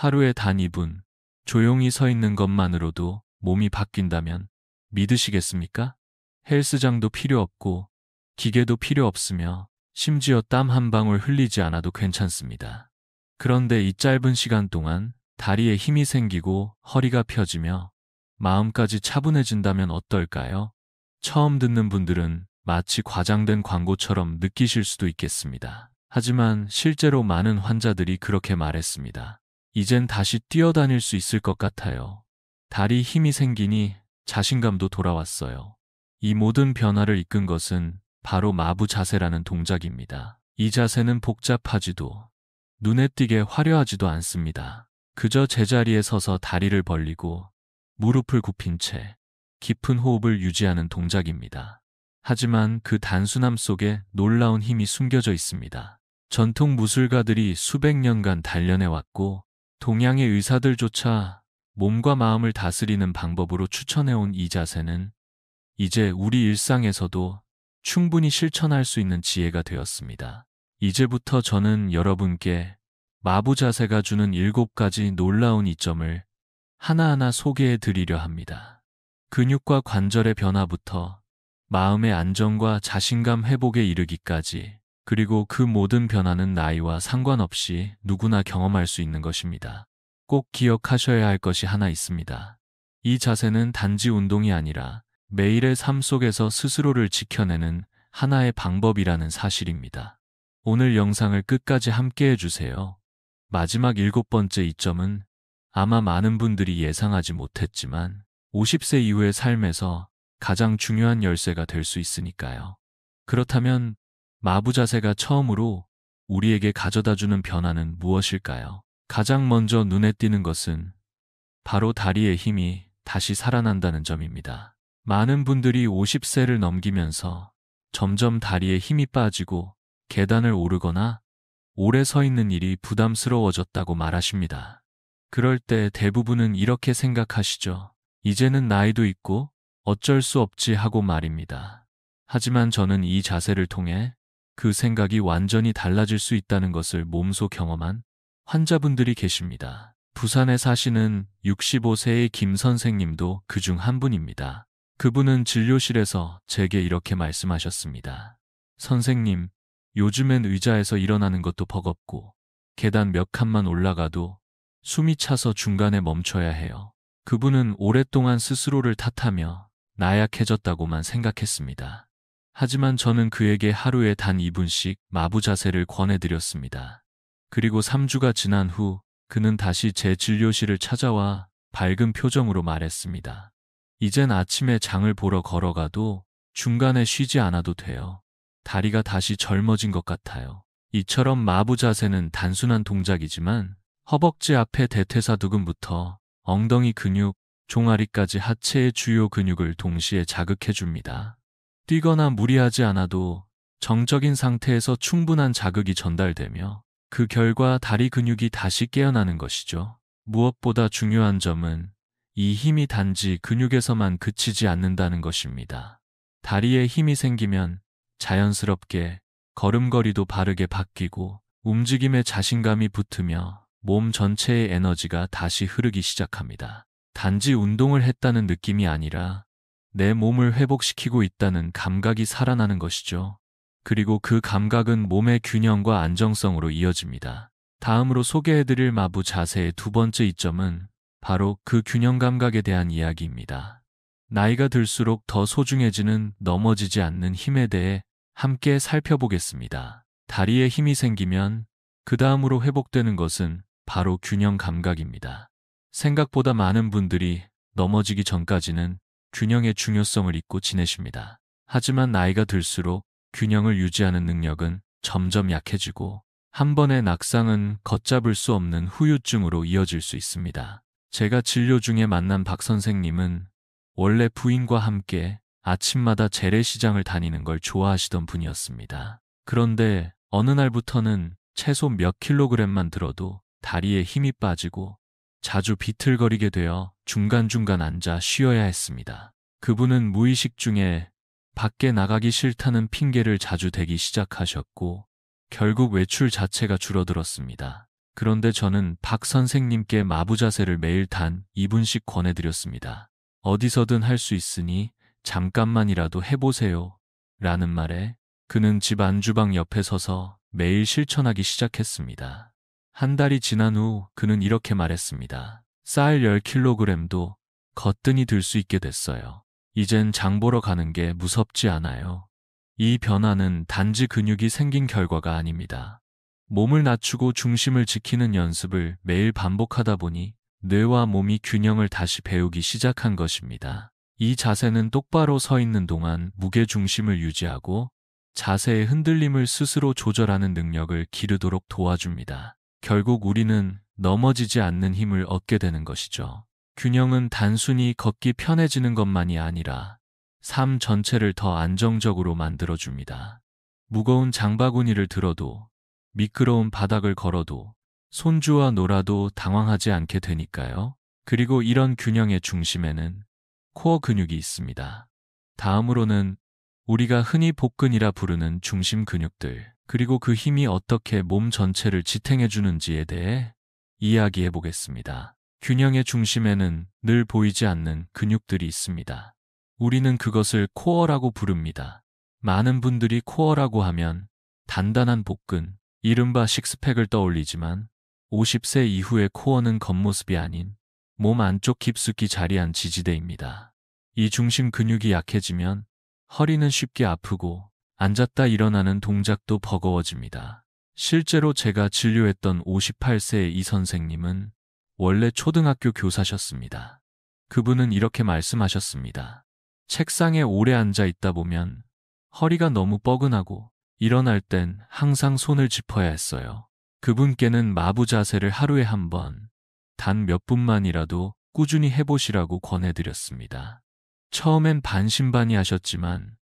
하루에 단 2분 조용히 서 있는 것만으로도 몸이 바뀐다면 믿으시겠습니까? 헬스장도 필요 없고 기계도 필요 없으며 심지어 땀 한 방울 흘리지 않아도 괜찮습니다. 그런데 이 짧은 시간 동안 다리에 힘이 생기고 허리가 펴지며 마음까지 차분해진다면 어떨까요? 처음 듣는 분들은 마치 과장된 광고처럼 느끼실 수도 있겠습니다. 하지만 실제로 많은 환자들이 그렇게 말했습니다. 이젠 다시 뛰어다닐 수 있을 것 같아요. 다리 힘이 생기니 자신감도 돌아왔어요. 이 모든 변화를 이끈 것은 바로 마부 자세라는 동작입니다. 이 자세는 복잡하지도 눈에 띄게 화려하지도 않습니다. 그저 제자리에 서서 다리를 벌리고 무릎을 굽힌 채 깊은 호흡을 유지하는 동작입니다. 하지만 그 단순함 속에 놀라운 힘이 숨겨져 있습니다. 전통 무술가들이 수백 년간 단련해왔고 동양의 의사들조차 몸과 마음을 다스리는 방법으로 추천해온 이 자세는 이제 우리 일상에서도 충분히 실천할 수 있는 지혜가 되었습니다. 이제부터 저는 여러분께 마부 자세가 주는 7가지 놀라운 이점을 하나하나 소개해 드리려 합니다. 근육과 관절의 변화부터 마음의 안정과 자신감 회복에 이르기까지, 그리고 그 모든 변화는 나이와 상관없이 누구나 경험할 수 있는 것입니다. 꼭 기억하셔야 할 것이 하나 있습니다. 이 자세는 단지 운동이 아니라 매일의 삶 속에서 스스로를 지켜내는 하나의 방법이라는 사실입니다. 오늘 영상을 끝까지 함께 해주세요. 마지막 7번째 이점은 아마 많은 분들이 예상하지 못했지만 50세 이후의 삶에서 가장 중요한 열쇠가 될 수 있으니까요. 그렇다면 마부 자세가 처음으로 우리에게 가져다주는 변화는 무엇일까요? 가장 먼저 눈에 띄는 것은 바로 다리의 힘이 다시 살아난다는 점입니다. 많은 분들이 50세를 넘기면서 점점 다리에 힘이 빠지고 계단을 오르거나 오래 서 있는 일이 부담스러워졌다고 말하십니다. 그럴 때 대부분은 이렇게 생각하시죠. 이제는 나이도 있고 어쩔 수 없지 하고 말입니다. 하지만 저는 이 자세를 통해 그 생각이 완전히 달라질 수 있다는 것을 몸소 경험한 환자분들이 계십니다. 부산에 사시는 65세의 김 선생님도 그중 한 분입니다. 그분은 진료실에서 제게 이렇게 말씀하셨습니다. 선생님, 요즘엔 의자에서 일어나는 것도 버겁고 계단 몇 칸만 올라가도 숨이 차서 중간에 멈춰야 해요. 그분은 오랫동안 스스로를 탓하며 나약해졌다고만 생각했습니다. 하지만 저는 그에게 하루에 단 2분씩 마부 자세를 권해드렸습니다. 그리고 3주가 지난 후 그는 다시 제 진료실을 찾아와 밝은 표정으로 말했습니다. 이젠 아침에 장을 보러 걸어가도 중간에 쉬지 않아도 돼요. 다리가 다시 젊어진 것 같아요. 이처럼 마부 자세는 단순한 동작이지만 허벅지 앞에 대퇴사두근부터 엉덩이 근육, 종아리까지 하체의 주요 근육을 동시에 자극해 줍니다. 뛰거나 무리하지 않아도 정적인 상태에서 충분한 자극이 전달되며 그 결과 다리 근육이 다시 깨어나는 것이죠. 무엇보다 중요한 점은 이 힘이 단지 근육에서만 그치지 않는다는 것입니다. 다리에 힘이 생기면 자연스럽게 걸음걸이도 바르게 바뀌고 움직임에 자신감이 붙으며 몸 전체의 에너지가 다시 흐르기 시작합니다. 단지 운동을 했다는 느낌이 아니라 내 몸을 회복시키고 있다는 감각이 살아나는 것이죠. 그리고 그 감각은 몸의 균형과 안정성으로 이어집니다. 다음으로 소개해드릴 마부 자세의 2번째 이점은 바로 그 균형 감각에 대한 이야기입니다. 나이가 들수록 더 소중해지는 넘어지지 않는 힘에 대해 함께 살펴보겠습니다. 다리에 힘이 생기면 그 다음으로 회복되는 것은 바로 균형 감각입니다. 생각보다 많은 분들이 넘어지기 전까지는 균형의 중요성을 잊고 지내십니다. 하지만 나이가 들수록 균형을 유지하는 능력은 점점 약해지고 한 번의 낙상은 걷잡을 수 없는 후유증으로 이어질 수 있습니다. 제가 진료 중에 만난 박 선생님은 원래 부인과 함께 아침마다 재래시장을 다니는 걸 좋아하시던 분이었습니다. 그런데 어느 날부터는 채소 몇 킬로그램만 들어도 다리에 힘이 빠지고 자주 비틀거리게 되어 중간중간 앉아 쉬어야 했습니다. 그분은 무의식 중에 밖에 나가기 싫다는 핑계를 자주 대기 시작하셨고 결국 외출 자체가 줄어들었습니다. 그런데 저는 박 선생님께 마부 자세를 매일 단 2분씩 권해드렸습니다. 어디서든 할 수 있으니 잠깐만이라도 해보세요. 라는 말에 그는 집 안주방 옆에 서서 매일 실천하기 시작했습니다. 한 달이 지난 후 그는 이렇게 말했습니다. 쌀 10kg도 거뜬히 들 수 있게 됐어요. 이젠 장 보러 가는 게 무섭지 않아요. 이 변화는 단지 근육이 생긴 결과가 아닙니다. 몸을 낮추고 중심을 지키는 연습을 매일 반복하다 보니 뇌와 몸이 균형을 다시 배우기 시작한 것입니다. 이 자세는 똑바로 서 있는 동안 무게 중심을 유지하고 자세의 흔들림을 스스로 조절하는 능력을 기르도록 도와줍니다. 결국 우리는 넘어지지 않는 힘을 얻게 되는 것이죠. 균형은 단순히 걷기 편해지는 것만이 아니라 삶 전체를 더 안정적으로 만들어줍니다. 무거운 장바구니를 들어도 미끄러운 바닥을 걸어도 손주와 놀아도 당황하지 않게 되니까요. 그리고 이런 균형의 중심에는 코어 근육이 있습니다. 다음으로는 우리가 흔히 복근이라 부르는 중심 근육들, 그리고 그 힘이 어떻게 몸 전체를 지탱해 주는지에 대해 이야기해 보겠습니다. 균형의 중심에는 늘 보이지 않는 근육들이 있습니다. 우리는 그것을 코어라고 부릅니다. 많은 분들이 코어라고 하면 단단한 복근, 이른바 식스팩을 떠올리지만 50세 이후의 코어는 겉모습이 아닌 몸 안쪽 깊숙이 자리한 지지대입니다. 이 중심 근육이 약해지면 허리는 쉽게 아프고 앉았다 일어나는 동작도 버거워집니다. 실제로 제가 진료했던 58세의 이 선생님은 원래 초등학교 교사셨습니다. 그분은 이렇게 말씀하셨습니다. 책상에 오래 앉아 있다 보면 허리가 너무 뻐근하고 일어날 땐 항상 손을 짚어야 했어요. 그분께는 마부 자세를 하루에 한 번, 단 몇 분만이라도 꾸준히 해보시라고 권해드렸습니다. 처음엔 반신반의하셨지만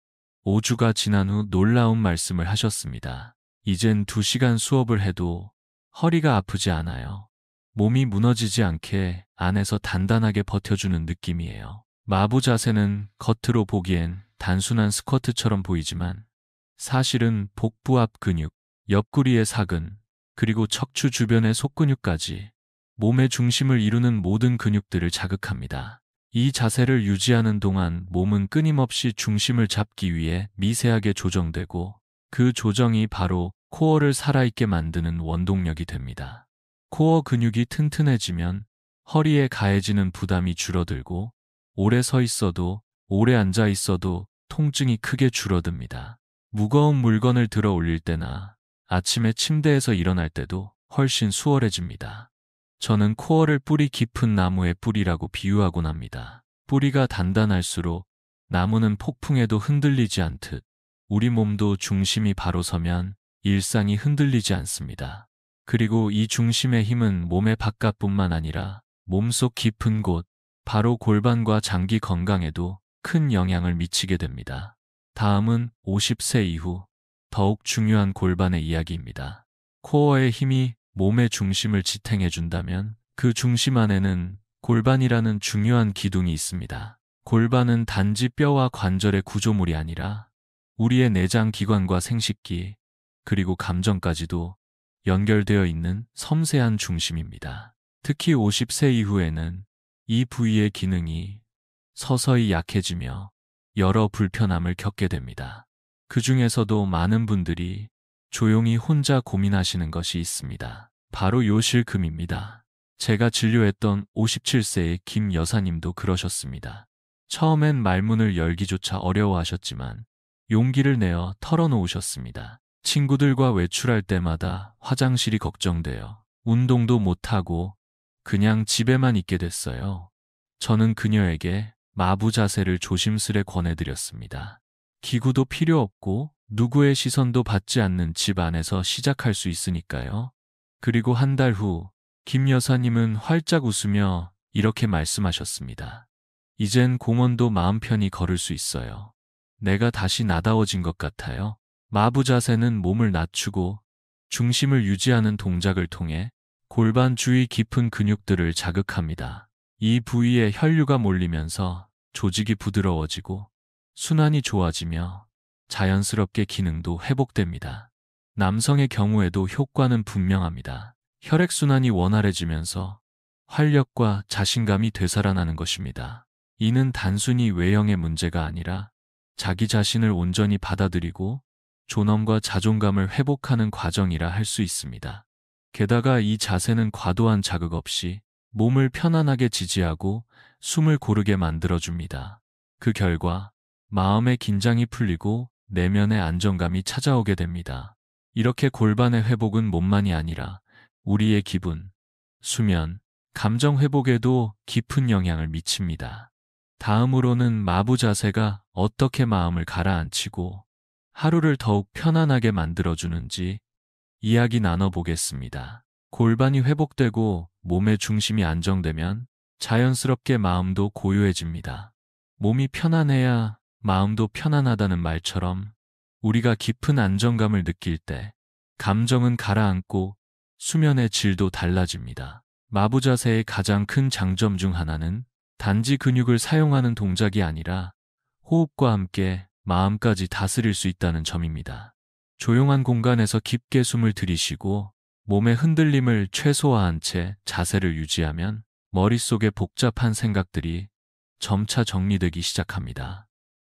5주가 지난 후 놀라운 말씀을 하셨습니다. 이젠 2시간 수업을 해도 허리가 아프지 않아요. 몸이 무너지지 않게 안에서 단단하게 버텨주는 느낌이에요. 마부 자세는 겉으로 보기엔 단순한 스쿼트처럼 보이지만 사실은 복부 앞 근육, 옆구리의 사근, 그리고 척추 주변의 속근육까지 몸의 중심을 이루는 모든 근육들을 자극합니다. 이 자세를 유지하는 동안 몸은 끊임없이 중심을 잡기 위해 미세하게 조정되고 그 조정이 바로 코어를 살아있게 만드는 원동력이 됩니다. 코어 근육이 튼튼해지면 허리에 가해지는 부담이 줄어들고 오래 서 있어도 오래 앉아 있어도 통증이 크게 줄어듭니다. 무거운 물건을 들어 올릴 때나 아침에 침대에서 일어날 때도 훨씬 수월해집니다. 저는 코어를 뿌리 깊은 나무의 뿌리라고 비유하곤 합니다. 뿌리가 단단할수록 나무는 폭풍에도 흔들리지 않듯 우리 몸도 중심이 바로 서면 일상이 흔들리지 않습니다. 그리고 이 중심의 힘은 몸의 바깥뿐만 아니라 몸속 깊은 곳, 바로 골반과 장기 건강에도 큰 영향을 미치게 됩니다. 다음은 50세 이후 더욱 중요한 골반의 이야기입니다. 코어의 힘이 몸의 중심을 지탱해준다면 그 중심 안에는 골반이라는 중요한 기둥이 있습니다. 골반은 단지 뼈와 관절의 구조물이 아니라 우리의 내장 기관과 생식기, 그리고 감정까지도 연결되어 있는 섬세한 중심입니다. 특히 50세 이후에는 이 부위의 기능이 서서히 약해지며 여러 불편함을 겪게 됩니다. 그 중에서도 많은 분들이 조용히 혼자 고민하시는 것이 있습니다. 바로 요실금입니다. 제가 진료했던 57세의 김 여사님도 그러셨습니다. 처음엔 말문을 열기조차 어려워하셨지만 용기를 내어 털어놓으셨습니다. 친구들과 외출할 때마다 화장실이 걱정되어 운동도 못하고 그냥 집에만 있게 됐어요. 저는 그녀에게 마부 자세를 조심스레 권해드렸습니다. 기구도 필요 없고 누구의 시선도 받지 않는 집 안에서 시작할 수 있으니까요. 그리고 한 달 후 김 여사님은 활짝 웃으며 이렇게 말씀하셨습니다. 이젠 공원도 마음 편히 걸을 수 있어요. 내가 다시 나다워진 것 같아요. 마부 자세는 몸을 낮추고 중심을 유지하는 동작을 통해 골반 주위 깊은 근육들을 자극합니다. 이 부위에 혈류가 몰리면서 조직이 부드러워지고 순환이 좋아지며 자연스럽게 기능도 회복됩니다. 남성의 경우에도 효과는 분명합니다. 혈액순환이 원활해지면서 활력과 자신감이 되살아나는 것입니다. 이는 단순히 외형의 문제가 아니라 자기 자신을 온전히 받아들이고 존엄과 자존감을 회복하는 과정이라 할 수 있습니다. 게다가 이 자세는 과도한 자극 없이 몸을 편안하게 지지하고 숨을 고르게 만들어줍니다. 그 결과 마음의 긴장이 풀리고 내면의 안정감이 찾아오게 됩니다. 이렇게 골반의 회복은 몸만이 아니라 우리의 기분, 수면, 감정 회복에도 깊은 영향을 미칩니다. 다음으로는 마부 자세가 어떻게 마음을 가라앉히고 하루를 더욱 편안하게 만들어주는지 이야기 나눠보겠습니다. 골반이 회복되고 몸의 중심이 안정되면 자연스럽게 마음도 고요해집니다. 몸이 편안해야 마음도 편안하다는 말처럼 우리가 깊은 안정감을 느낄 때 감정은 가라앉고 수면의 질도 달라집니다. 마부 자세의 가장 큰 장점 중 하나는 단지 근육을 사용하는 동작이 아니라 호흡과 함께 마음까지 다스릴 수 있다는 점입니다. 조용한 공간에서 깊게 숨을 들이쉬고 몸의 흔들림을 최소화한 채 자세를 유지하면 머릿속의 복잡한 생각들이 점차 정리되기 시작합니다.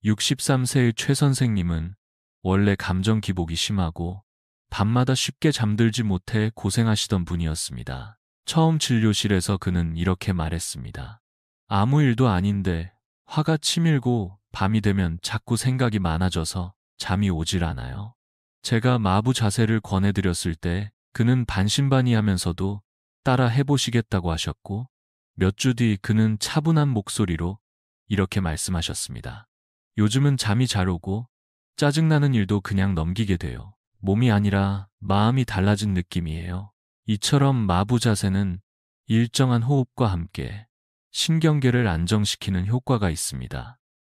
63세의 최 선생님은 원래 감정 기복이 심하고 밤마다 쉽게 잠들지 못해 고생하시던 분이었습니다. 처음 진료실에서 그는 이렇게 말했습니다. 아무 일도 아닌데 화가 치밀고 밤이 되면 자꾸 생각이 많아져서 잠이 오질 않아요. 제가 마부 자세를 권해드렸을 때 그는 반신반의하면서도 따라 해보시겠다고 하셨고 몇 주 뒤 그는 차분한 목소리로 이렇게 말씀하셨습니다. 요즘은 잠이 잘 오고 짜증나는 일도 그냥 넘기게 돼요. 몸이 아니라 마음이 달라진 느낌이에요. 이처럼 마부 자세는 일정한 호흡과 함께 신경계를 안정시키는 효과가 있습니다.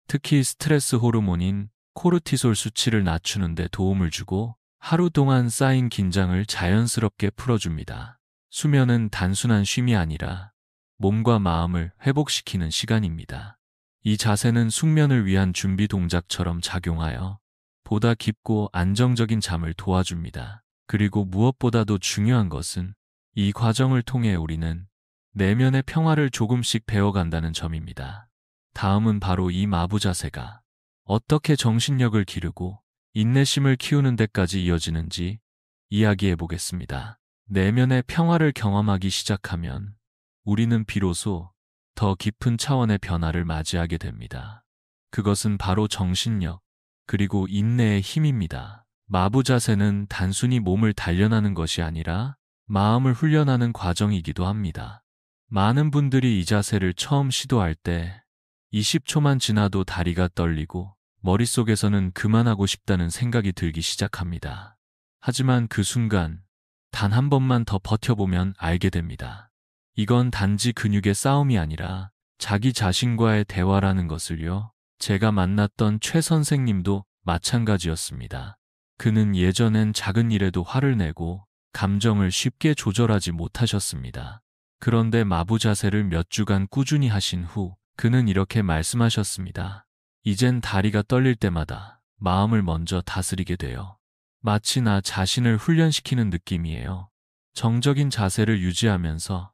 특히 스트레스 호르몬인 코르티솔 수치를 낮추는 데 도움을 주고 하루 동안 쌓인 긴장을 자연스럽게 풀어줍니다. 수면은 단순한 쉼이 아니라 몸과 마음을 회복시키는 시간입니다. 이 자세는 숙면을 위한 준비 동작처럼 작용하여 보다 깊고 안정적인 잠을 도와줍니다. 그리고 무엇보다도 중요한 것은 이 과정을 통해 우리는 내면의 평화를 조금씩 배워간다는 점입니다. 다음은 바로 이 마부 자세가 어떻게 정신력을 기르고 인내심을 키우는 데까지 이어지는지 이야기해 보겠습니다. 내면의 평화를 경험하기 시작하면 우리는 비로소 더 깊은 차원의 변화를 맞이하게 됩니다. 그것은 바로 정신력, 그리고 인내의 힘입니다. 마부 자세는 단순히 몸을 단련하는 것이 아니라 마음을 훈련하는 과정이기도 합니다. 많은 분들이 이 자세를 처음 시도할 때 20초만 지나도 다리가 떨리고 머릿속에서는 그만하고 싶다는 생각이 들기 시작합니다. 하지만 그 순간 단 한 번만 더 버텨보면 알게 됩니다. 이건 단지 근육의 싸움이 아니라 자기 자신과의 대화라는 것을요. 제가 만났던 최 선생님도 마찬가지였습니다. 그는 예전엔 작은 일에도 화를 내고 감정을 쉽게 조절하지 못하셨습니다. 그런데 마부 자세를 몇 주간 꾸준히 하신 후 그는 이렇게 말씀하셨습니다. 이젠 다리가 떨릴 때마다 마음을 먼저 다스리게 돼요. 마치 나 자신을 훈련시키는 느낌이에요. 정적인 자세를 유지하면서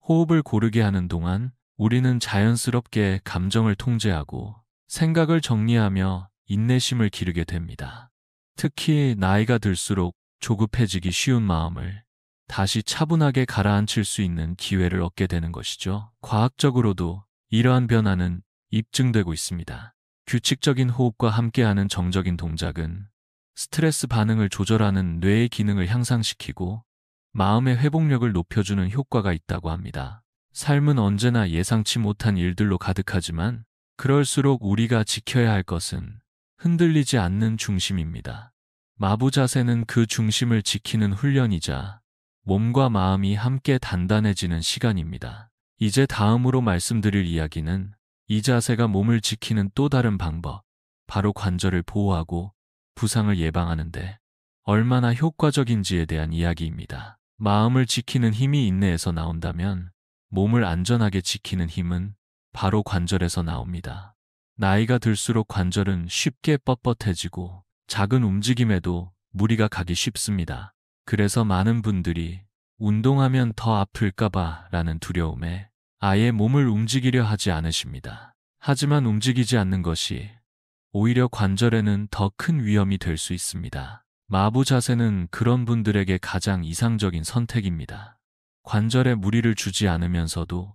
호흡을 고르게 하는 동안 우리는 자연스럽게 감정을 통제하고 생각을 정리하며 인내심을 기르게 됩니다. 특히 나이가 들수록 조급해지기 쉬운 마음을 다시 차분하게 가라앉힐 수 있는 기회를 얻게 되는 것이죠. 과학적으로도 이러한 변화는 입증되고 있습니다. 규칙적인 호흡과 함께하는 정적인 동작은 스트레스 반응을 조절하는 뇌의 기능을 향상시키고 마음의 회복력을 높여주는 효과가 있다고 합니다. 삶은 언제나 예상치 못한 일들로 가득하지만 그럴수록 우리가 지켜야 할 것은 흔들리지 않는 중심입니다. 마부 자세는 그 중심을 지키는 훈련이자 몸과 마음이 함께 단단해지는 시간입니다. 이제 다음으로 말씀드릴 이야기는 이 자세가 몸을 지키는 또 다른 방법, 바로 관절을 보호하고 부상을 예방하는데 얼마나 효과적인지에 대한 이야기입니다. 마음을 지키는 힘이 인내에서 나온다면 몸을 안전하게 지키는 힘은 바로 관절에서 나옵니다. 나이가 들수록 관절은 쉽게 뻣뻣해지고 작은 움직임에도 무리가 가기 쉽습니다. 그래서 많은 분들이 운동하면 더 아플까봐 라는 두려움에 아예 몸을 움직이려 하지 않으십니다. 하지만 움직이지 않는 것이 오히려 관절에는 더 큰 위험이 될 수 있습니다. 마부 자세는 그런 분들에게 가장 이상적인 선택입니다. 관절에 무리를 주지 않으면서도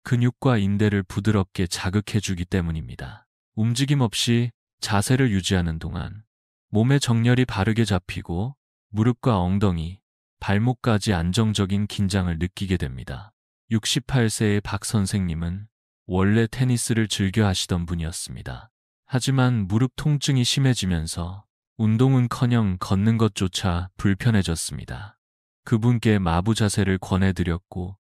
근육과 인대를 부드럽게 자극해 주기 때문입니다. 움직임 없이 자세를 유지하는 동안 몸의 정렬이 바르게 잡히고 무릎과 엉덩이, 발목까지 안정적인 긴장을 느끼게 됩니다. 68세의 박 선생님은 원래 테니스를 즐겨 하시던 분이었습니다. 하지만 무릎 통증이 심해지면서 운동은커녕 걷는 것조차 불편해졌습니다. 그분께 마부 자세를 권해드렸고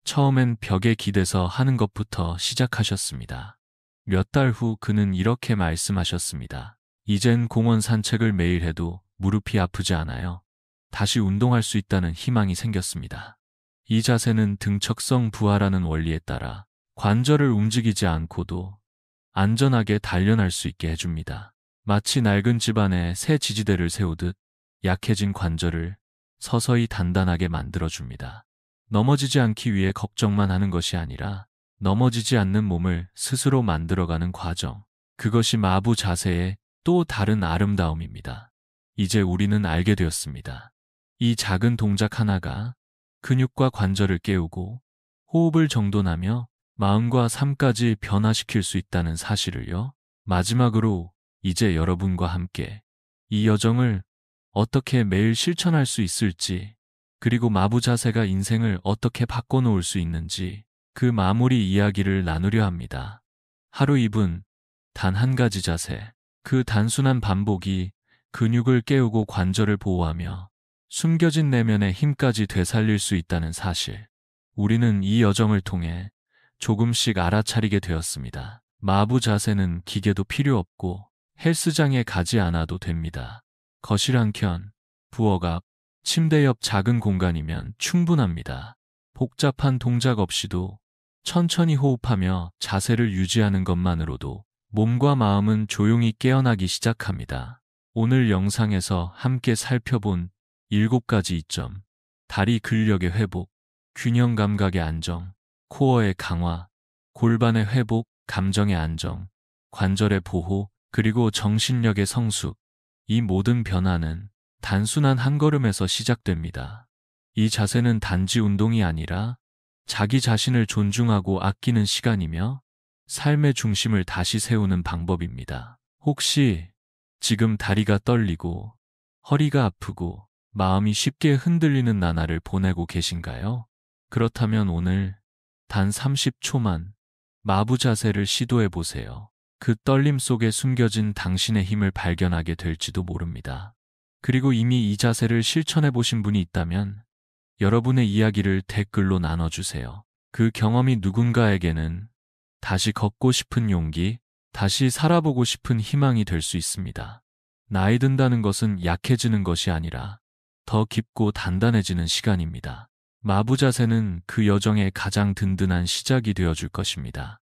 처음엔 벽에 기대서 하는 것부터 시작하셨습니다. 몇 달 후 그는 이렇게 말씀하셨습니다. 이젠 공원 산책을 매일 해도 무릎이 아프지 않아요. 다시 운동할 수 있다는 희망이 생겼습니다. 이 자세는 등척성 부하라는 원리에 따라 관절을 움직이지 않고도 안전하게 단련할 수 있게 해줍니다. 마치 낡은 집안에 새 지지대를 세우듯 약해진 관절을 서서히 단단하게 만들어줍니다. 넘어지지 않기 위해 걱정만 하는 것이 아니라 넘어지지 않는 몸을 스스로 만들어가는 과정. 그것이 마부 자세의 또 다른 아름다움입니다. 이제 우리는 알게 되었습니다. 이 작은 동작 하나가 근육과 관절을 깨우고 호흡을 정돈하며 마음과 삶까지 변화시킬 수 있다는 사실을요. 마지막으로 이제 여러분과 함께 이 여정을 어떻게 매일 실천할 수 있을지, 그리고 마부 자세가 인생을 어떻게 바꿔놓을 수 있는지 그 마무리 이야기를 나누려 합니다. 하루 2분, 단 한 가지 자세, 그 단순한 반복이 근육을 깨우고 관절을 보호하며 숨겨진 내면의 힘까지 되살릴 수 있다는 사실. 우리는 이 여정을 통해 조금씩 알아차리게 되었습니다. 마부 자세는 기계도 필요 없고 헬스장에 가지 않아도 됩니다. 거실 한켠, 부엌 앞, 침대 옆 작은 공간이면 충분합니다. 복잡한 동작 없이도 천천히 호흡하며 자세를 유지하는 것만으로도 몸과 마음은 조용히 깨어나기 시작합니다. 오늘 영상에서 함께 살펴본 7가지 이점, 다리 근력의 회복, 균형 감각의 안정, 코어의 강화, 골반의 회복, 감정의 안정, 관절의 보호, 그리고 정신력의 성숙. 이 모든 변화는 단순한 한 걸음에서 시작됩니다. 이 자세는 단지 운동이 아니라 자기 자신을 존중하고 아끼는 시간이며 삶의 중심을 다시 세우는 방법입니다. 혹시 지금 다리가 떨리고 허리가 아프고 마음이 쉽게 흔들리는 나날을 보내고 계신가요? 그렇다면 오늘 단 30초만 마부 자세를 시도해 보세요. 그 떨림 속에 숨겨진 당신의 힘을 발견하게 될지도 모릅니다. 그리고 이미 이 자세를 실천해 보신 분이 있다면 여러분의 이야기를 댓글로 나눠주세요. 그 경험이 누군가에게는 다시 걷고 싶은 용기, 다시 살아보고 싶은 희망이 될 수 있습니다. 나이 든다는 것은 약해지는 것이 아니라 더 깊고 단단해지는 시간입니다. 마부 자세는 그 여정의 가장 든든한 시작이 되어줄 것입니다.